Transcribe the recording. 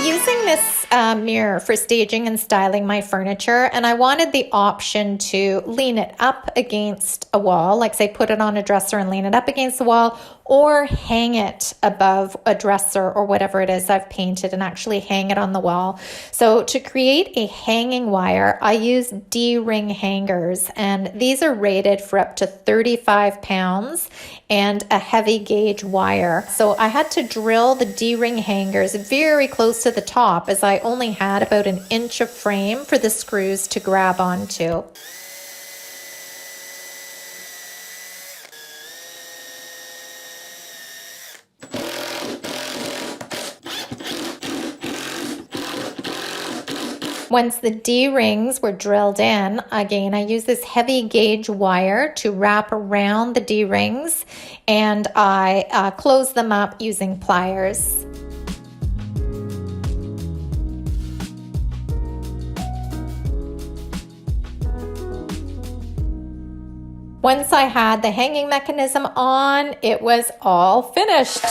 using this mirror for staging and styling my furniture, and I wanted the option to lean it up against a wall, like say put it on a dresser and lean it up against the wall, or hang it above a dresser or whatever it is I've painted and actually hang it on the wall. So to create a hanging wire, I use D-ring hangers, and these are rated for up to 35 pounds and a heavy gauge wire. So I had to drill the D-ring hangers very close to the top, as I only had about an inch of frame for the screws to grab onto. Once the D-rings were drilled in, again, I use this heavy gauge wire to wrap around the D-rings, and I close them up using pliers. Once I had the hanging mechanism on, it was all finished.